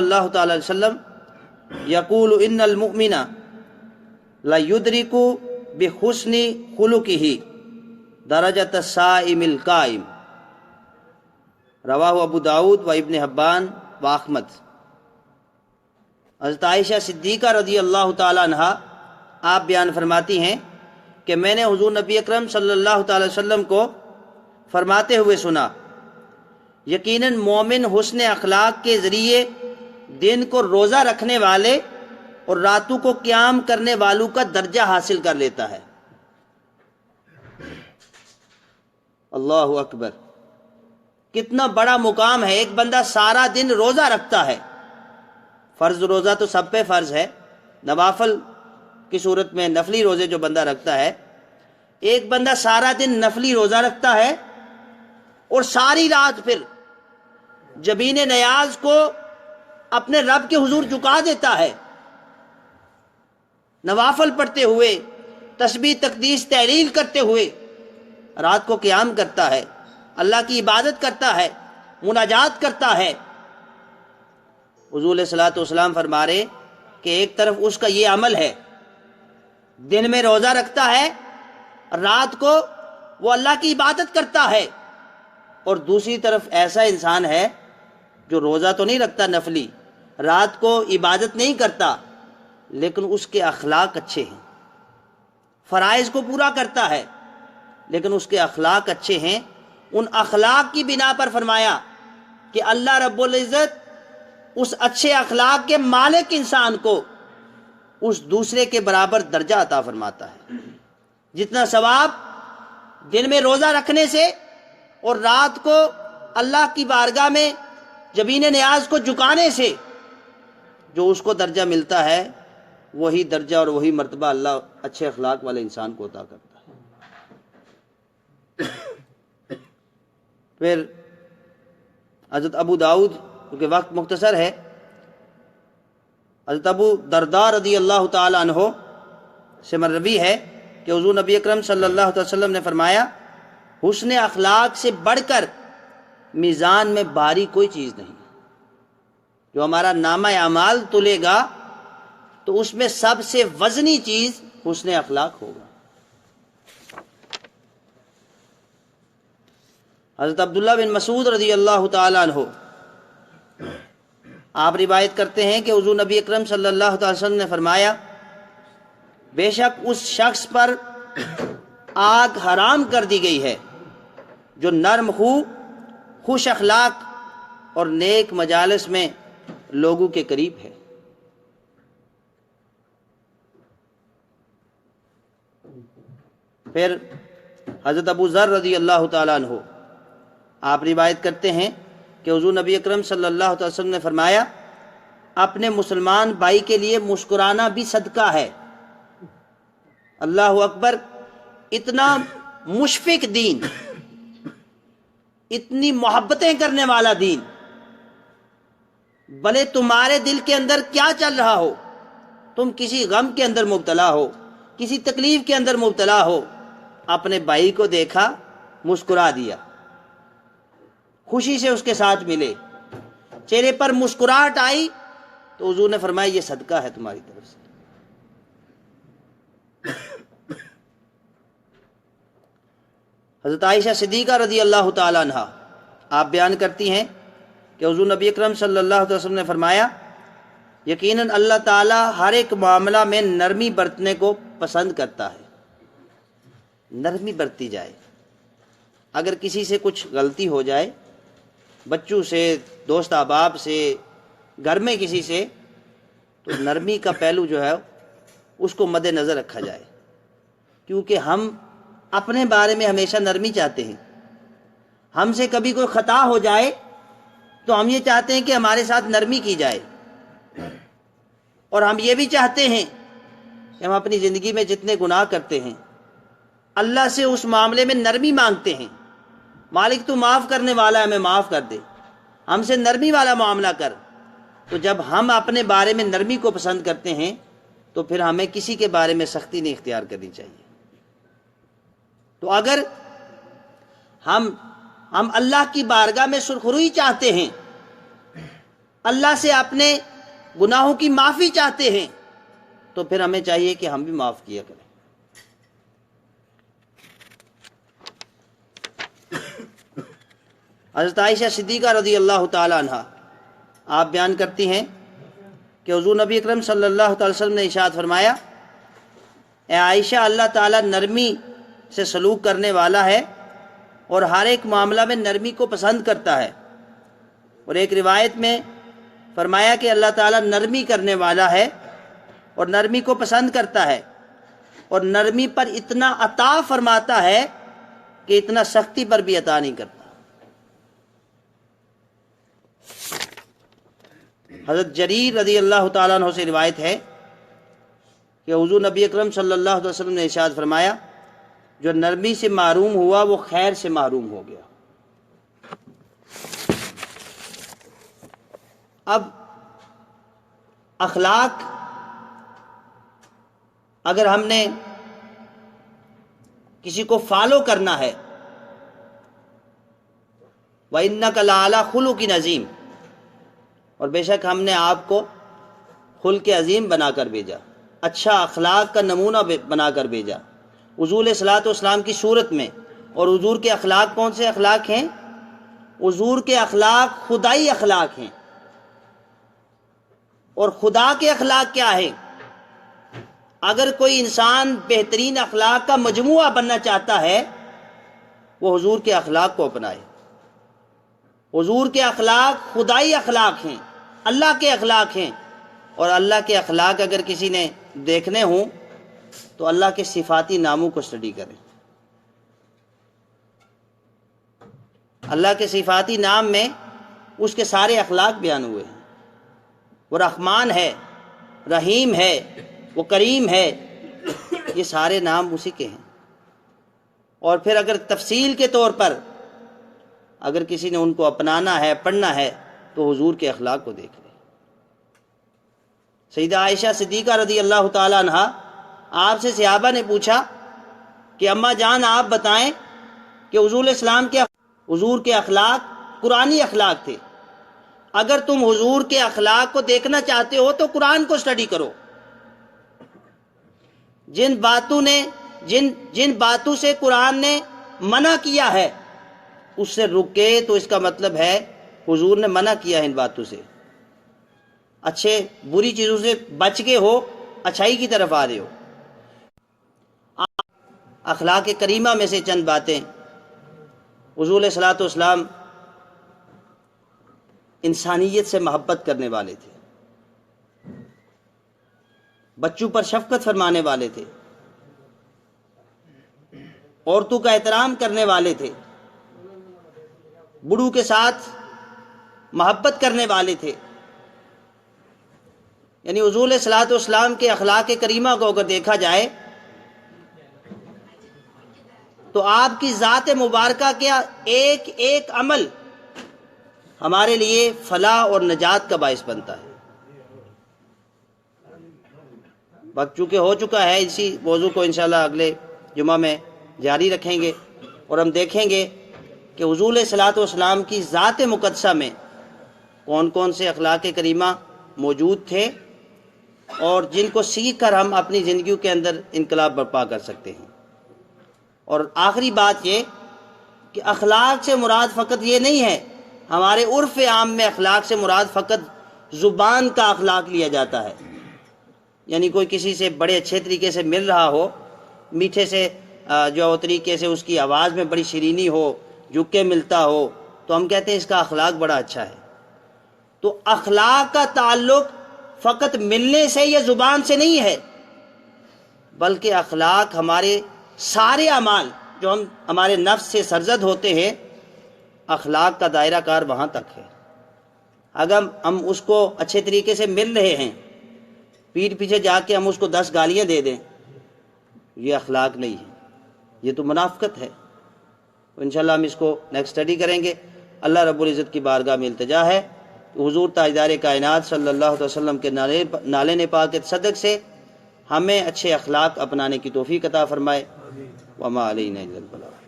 اللہ تعالی علیہ وسلم یقول ان المؤمن لا یدرک بحسن خلقہ درجۃ الصائم القائم، رواہ ابو داؤد و ابن حبان و احمد۔ حضرت عائشہ صدیقہ رضی اللہ تعالی عنہا آپ بیان فرماتی ہیں کہ میں نے حضور نبی اکرم صلی اللہ تعالی وسلم کو فرماتے ہوئے سنا، یقیناً مومن حسن اخلاق کے ذریعے دن کو روزہ رکھنے والے اور راتوں کو قیام کرنے والوں کا درجہ حاصل کر لیتا ہے۔ اللہ اکبر، کتنا بڑا مقام ہے۔ ایک بندہ سارا دن روزہ رکھتا ہے، فرض روزہ تو سب پہ فرض ہے، نوافل کی صورت میں نفلی روزے جو بندہ رکھتا ہے، ایک بندہ سارا دن نفلی روزہ رکھتا ہے اور ساری رات پھر جبین نیاز کو اپنے رب کے حضور جھکا دیتا ہے، نوافل پڑھتے ہوئے، تسبیح تقدیس تحلیل کرتے ہوئے رات کو قیام کرتا ہے، اللہ کی عبادت کرتا ہے، مناجات کرتا ہے۔ حضور علیہ الصلوۃ والسلام فرما رہے کہ ایک طرف اس کا یہ عمل ہے، دن میں روزہ رکھتا ہے، رات کو وہ اللہ کی عبادت کرتا ہے، اور دوسری طرف ایسا انسان ہے جو روزہ تو نہیں رکھتا نفلی، رات کو عبادت نہیں کرتا، لیکن اس کے اخلاق اچھے ہیں، فرائض کو پورا کرتا ہے لیکن اس کے اخلاق اچھے ہیں۔ ان اخلاق کی بنا پر فرمایا کہ اللہ رب العزت اس اچھے اخلاق کے مالک انسان کو اس دوسرے کے برابر درجہ عطا فرماتا ہے۔ جتنا ثواب دن میں روزہ رکھنے سے اور رات کو اللہ کی بارگاہ میں جبین نیاز کو جھکانے سے جو اس کو درجہ ملتا ہے، وہی درجہ اور وہی مرتبہ اللہ اچھے اخلاق والے انسان کو عطا کرتا ہے۔ پھر حضرت ابو داؤد، کیونکہ وقت مختصر ہے، حضرت ابو درداء رضی اللہ تعالی عنہ سے مروی ہے کہ حضور نبی اکرم صلی اللہ علیہ وسلم نے فرمایا، حسن اخلاق سے بڑھ کر میزان میں بھاری کوئی چیز نہیں۔ جو ہمارا نامہ اعمال تلے گا تو اس میں سب سے وزنی چیز حسن اخلاق ہوگا۔ حضرت عبداللہ بن مسعود رضی اللہ تعالی عنہ آپ روایت کرتے ہیں کہ حضور نبی اکرم صلی اللہ علیہ وسلم نے فرمایا، بے شک اس شخص پر آگ حرام کر دی گئی ہے جو نرم خو، خوش اخلاق اور نیک مجالس میں لوگوں کے قریب ہے۔ پھر حضرت ابو ذر رضی اللہ تعالیٰ عنہ آپ روایت کرتے ہیں کہ حضور نبی اکرم صلی اللہ علیہ وسلم نے فرمایا، اپنے مسلمان بھائی کے لیے مسکرانا بھی صدقہ ہے۔ اللہ اکبر، اتنا مشفق دین، اتنی محبتیں کرنے والا دین، بھلے تمہارے دل کے اندر کیا چل رہا ہو، تم کسی غم کے اندر مبتلا ہو، کسی تکلیف کے اندر مبتلا ہو، اپنے بھائی کو دیکھا، مسکرا دیا، خوشی سے اس کے ساتھ ملے، چہرے پر مسکراہٹ آئی تو حضور نے فرمایا یہ صدقہ ہے تمہاری طرف سے۔ حضرت عائشہ صدیقہ رضی اللہ تعالی عنہا آپ بیان کرتی ہیں کہ حضور نبی اکرم صلی اللہ علیہ وسلم نے فرمایا، یقیناً اللہ تعالیٰ ہر ایک معاملہ میں نرمی برتنے کو پسند کرتا ہے۔ نرمی برتی جائے، اگر کسی سے کچھ غلطی ہو جائے، بچوں سے، دوست احباب سے، گھر میں کسی سے، تو نرمی کا پہلو جو ہے اس کو مد نظر رکھا جائے، کیونکہ ہم اپنے بارے میں ہمیشہ نرمی چاہتے ہیں۔ ہم سے کبھی کوئی خطا ہو جائے تو ہم یہ چاہتے ہیں کہ ہمارے ساتھ نرمی کی جائے، اور ہم یہ بھی چاہتے ہیں کہ ہم اپنی زندگی میں جتنے گناہ کرتے ہیں اللہ سے اس معاملے میں نرمی مانگتے ہیں، مالک تو معاف کرنے والا ہے، ہمیں معاف کر دے، ہم سے نرمی والا معاملہ کر۔ تو جب ہم اپنے بارے میں نرمی کو پسند کرتے ہیں تو پھر ہمیں کسی کے بارے میں سختی نہیں اختیار کرنی چاہیے۔ تو اگر ہم اللہ کی بارگاہ میں سرخروئی چاہتے ہیں اللہ سے اپنے گناہوں کی معافی چاہتے ہیں تو پھر ہمیں چاہیے کہ ہم بھی معاف کیا کریں۔ حضرت عائشہ صدیقہ رضی اللہ تعالی عنہ آپ بیان کرتی ہیں کہ حضور نبی اکرم صلی اللہ تعالی وسلم نے ارشاد فرمایا، اے عائشہ، اللہ تعالیٰ نرمی سے سلوک کرنے والا ہے اور ہر ایک معاملہ میں نرمی کو پسند کرتا ہے۔ اور ایک روایت میں فرمایا کہ اللہ تعالیٰ نرمی کرنے والا ہے اور نرمی کو پسند کرتا ہے، اور نرمی پر اتنا عطا فرماتا ہے کہ اتنا سختی پر بھی عطا نہیں کرتا۔ حضرت جریر رضی اللہ تعالیٰ عنہ سے روایت ہے کہ حضور نبی اکرم صلی اللہ علیہ وسلم نے ارشاد فرمایا، جو نرمی سے محروم ہوا وہ خیر سے محروم ہو گیا۔ اب اخلاق اگر ہم نے کسی کو فالو کرنا ہے، وَإِنَّكَ لَعَلَىٰ خُلُقٍ عَظِيمٍ، اور بے شک ہم نے آپ کو خلق عظیم بنا کر بھیجا، اچھا اخلاق کا نمونہ بنا کر بھیجا حضور علیہ الصلوۃ والسلام کی صورت میں۔ اور حضور کے اخلاق کون سے اخلاق ہیں؟ حضور کے اخلاق خدائی اخلاق ہیں۔ اور خدا کے اخلاق کیا ہیں؟ اگر کوئی انسان بہترین اخلاق کا مجموعہ بننا چاہتا ہے وہ حضور کے اخلاق کو اپنائے۔ حضور کے اخلاق خدائی اخلاق ہیں، اللہ کے اخلاق ہیں، اور اللہ کے اخلاق اگر کسی نے دیکھنے ہوں تو اللہ کے صفاتی ناموں کو اسٹڈی کریں۔ اللہ کے صفاتی نام میں اس کے سارے اخلاق بیان ہوئے ہیں۔ وہ رحمان ہے، رحیم ہے، وہ کریم ہے، یہ سارے نام اسی کے ہیں۔ اور پھر اگر تفصیل کے طور پر اگر کسی نے ان کو اپنانا ہے، پڑھنا ہے، تو حضور کے اخلاق کو دیکھ لیں۔ سیدہ عائشہ صدیقہ رضی اللہ تعالی عنہ آپ سے صحابہ نے پوچھا کہ اماں جان آپ بتائیں کہ حضور علیہ السلام کے حضور کے اخلاق قرآنی اخلاق تھے، اگر تم حضور کے اخلاق کو دیکھنا چاہتے ہو تو قرآن کو اسٹڈی کرو۔ جن باتوں سے قرآن نے منع کیا ہے اس سے رکے تو اس کا مطلب ہے حضور نے منع کیا ہے ان باتوں سے، اچھے بری چیزوں سے بچ کے ہو، اچھائی کی طرف آ رہے ہو۔ اخلاق کریمہ میں سے چند باتیں، حضور علیہ الصلوۃ والسلام انسانیت سے محبت کرنے والے تھے، بچوں پر شفقت فرمانے والے تھے، عورتوں کا احترام کرنے والے تھے، بوڑھوں کے ساتھ محبت کرنے والے تھے۔ یعنی حضور علیہ الصلوۃ والسلام کے اخلاق کریمہ کو اگر دیکھا جائے تو آپ کی ذات مبارکہ کیا ایک ایک عمل ہمارے لیے فلاح اور نجات کا باعث بنتا ہے۔ وقت چونکہ ہو چکا ہے، اسی موضوع کو انشاءاللہ اگلے جمعہ میں جاری رکھیں گے اور ہم دیکھیں گے کہ حضور علیہ الصلوۃ والسلام کی ذات مقدسہ میں کون کون سے اخلاق کریمہ موجود تھے اور جن کو سیکھ کر ہم اپنی زندگیوں کے اندر انقلاب برپا کر سکتے ہیں۔ اور آخری بات یہ کہ اخلاق سے مراد فقط یہ نہیں ہے، ہمارے عرف عام میں اخلاق سے مراد فقط زبان کا اخلاق لیا جاتا ہے، یعنی کوئی کسی سے بڑے اچھے طریقے سے مل رہا ہو، میٹھے سے جو طریقے سے اس کی آواز میں بڑی شیرینی ہو، جھک کے ملتا ہو، تو ہم کہتے ہیں اس کا اخلاق بڑا اچھا ہے۔ تو اخلاق کا تعلق فقط ملنے سے یا زبان سے نہیں ہے، بلکہ اخلاق ہمارے سارے اعمال جو ہمارے نفس سے سرزد ہوتے ہیں، اخلاق کا دائرہ کار وہاں تک ہے۔ اگر ہم اس کو اچھے طریقے سے مل رہے ہیں، پیٹھ پیچھے جا کے ہم اس کو 10 گالیاں دے دیں، یہ اخلاق نہیں ہے، یہ تو منافقت ہے۔ انشاءاللہ ہم اس کو نیکسٹ اسٹڈی کریں گے۔ اللہ رب العزت کی بارگاہ میں التجا ہے کہ حضور تاجدار کائنات صلی اللہ علیہ وسلم کے نالے پاک کے صدق سے ہمیں اچھے اخلاق اپنانے کی توفیق عطا فرمائے۔ وما علینا الا البلاغ۔